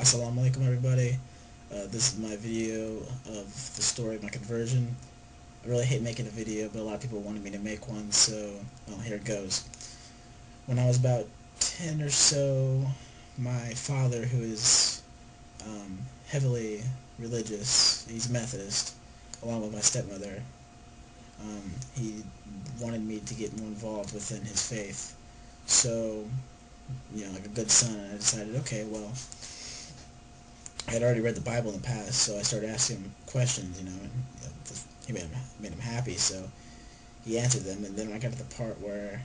Assalamu alaikum everybody. This is my video of the story of my conversion. I really hate making a video, but a lot of people wanted me to make one, so well, here it goes. When I was about 10 or so, my father, who is heavily religious, he's Methodist, along with my stepmother, he wanted me to get more involved within his faith. So, like a good son, I decided, okay, well, I had already read the Bible in the past, so I started asking him questions, and he made him happy, so he answered them. And then I got to the part where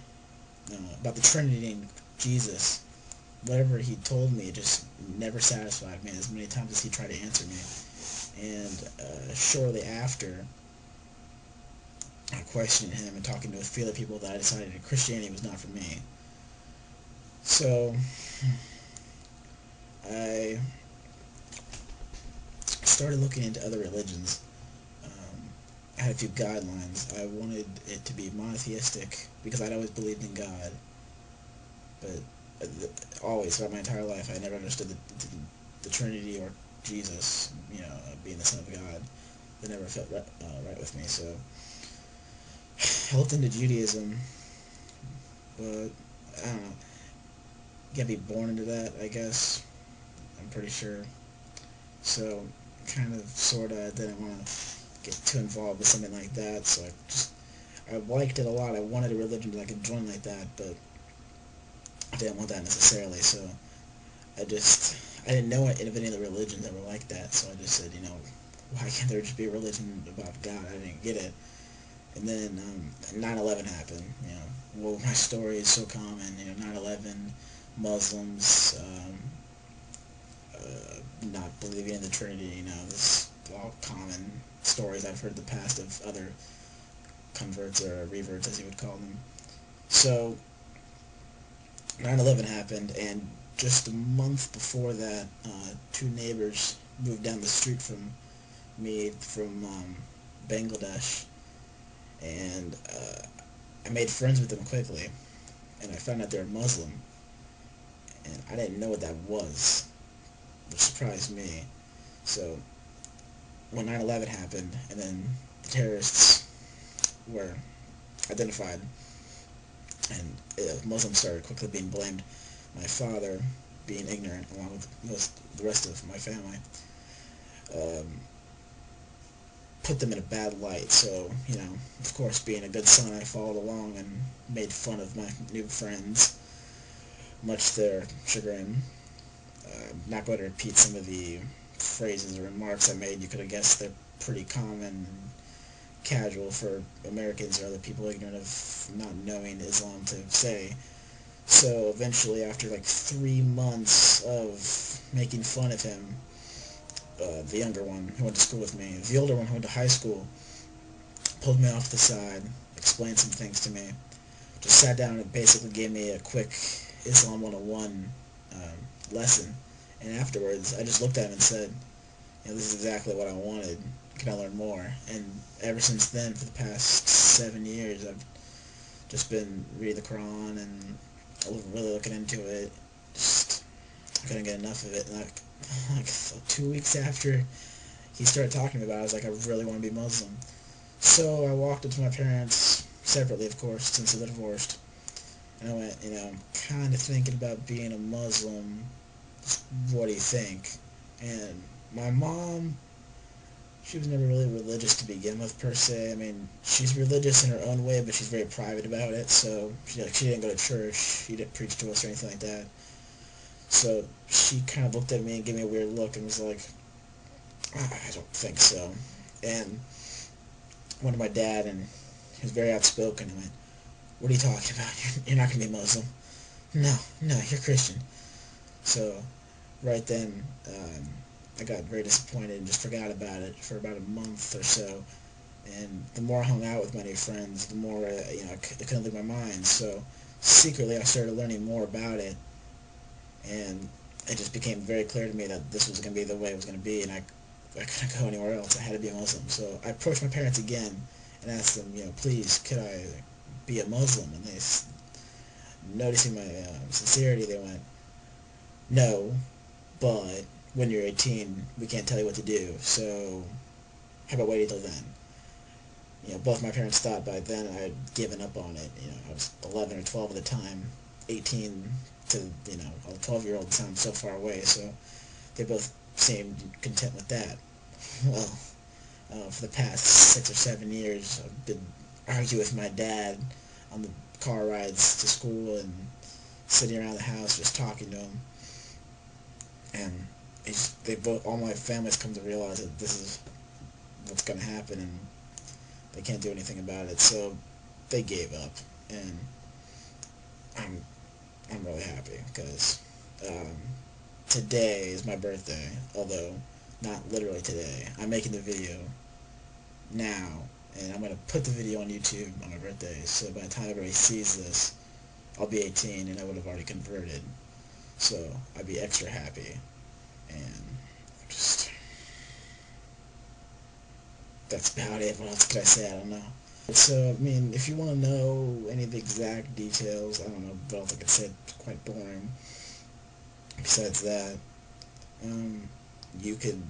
about the Trinity and Jesus, whatever he told me, it just never satisfied me as many times as he tried to answer me. And shortly after questioning him and talking to a few other people, that I decided that Christianity was not for me. So I started looking into other religions. I had a few guidelines. I wanted it to be monotheistic because I'd always believed in God, but always throughout my entire life I never understood the Trinity or Jesus, being the Son of God. That never felt right with me. So I looked into Judaism, but I don't know. You gotta be born into that, I guess. I'm pretty sure. So kind of, sorta, didn't want to get too involved with something like that. So I liked it a lot. I wanted a religion that I could join like that, but I didn't want that necessarily. So I didn't know of any of the religions that were like that. So I just said, why can't there just be a religion about God? I didn't get it. And then 9/11 happened. Well, my story is so common. 9/11, Muslims, not believing in the Trinity. This all common stories I've heard in the past of other converts or reverts, as you would call them. So 9/11 happened, and just a month before that, two neighbors moved down the street from me from Bangladesh, and I made friends with them quickly, and I found out they were Muslim, and I didn't know what that was, which surprised me. So when 9/11 happened, and then the terrorists were identified, and Muslims started quickly being blamed, my father, being ignorant, along with the rest of my family, um, put them in a bad light. So, of course, being a good son, I followed along and made fun of my new friends, much to their chagrin. I'm not going to repeat some of the phrases or remarks I made. You could have guessed they're pretty common and casual for Americans or other people ignorant of not knowing Islam to say. So eventually, after like 3 months of making fun of him, the younger one who went to school with me, the older one who went to high school, pulled me off the side, explained some things to me, just sat down and basically gave me a quick Islam 101 lesson. And afterwards, I just looked at him and said, this is exactly what I wanted. Can I learn more? And ever since then, for the past 7 years, I've just been reading the Quran and really looking into it. Just couldn't get enough of it. And like 2 weeks after he started talking about it, I was like, I really want to be Muslim. So I walked up to my parents, separately of course, since they're divorced, and I went, I'm kind of thinking about being a Muslim. What do you think? And my mom, she was never really religious to begin with, per se. I mean, she's religious in her own way, but she's very private about it. So she didn't go to church. She didn't preach to us or anything like that. So she kind of looked at me and gave me a weird look and was like, I don't think so. And went to my dad, and he was very outspoken, and went, what are you talking about? You're not going to be Muslim. No, you're Christian. So right then, I got very disappointed and just forgot about it for about a month or so. And the more I hung out with my new friends, the more, I couldn't leave my mind. So secretly, I started learning more about it, and it just became very clear to me that this was going to be the way it was going to be, and I couldn't go anywhere else. I had to be a Muslim. So I approached my parents again and asked them, please, could I be a Muslim? And they, noticing my sincerity, they went, no, but when you're 18, we can't tell you what to do, so how about waiting till then? Both my parents thought by then I'd given up on it. I was 11 or 12 at the time. 18 to, a 12-year-old sounds so far away, so they both seemed content with that. Well, for the past 6 or 7 years, I've been arguing with my dad on the car rides to school and sitting around the house just talking to him. And all my family's come to realize that this is what's going to happen, and they can't do anything about it. So they gave up, and I'm I'm really happy because um, today is my birthday. Although not literally today. I'm making the video now, and I'm gonna put the video on YouTube on my birthday. So by the time everybody sees this, I'll be 18 and I would have already converted. So I'd be extra happy, and just that's about it. What else could I say? I don't know. So, I mean, if you want to know any of the exact details, I don't know, but else I could say it's quite boring. Besides that, um, you could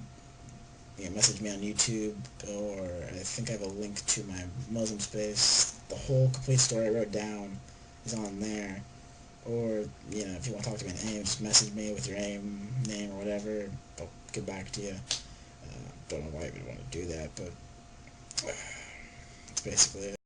message me on YouTube, or I think I have a link to my Muslim space. The whole complete story I wrote down is on there. Or, if you want to talk to me in AIM, just message me with your AIM name or whatever. I'll get back to you. Don't know why you would want to do that, but that's basically it.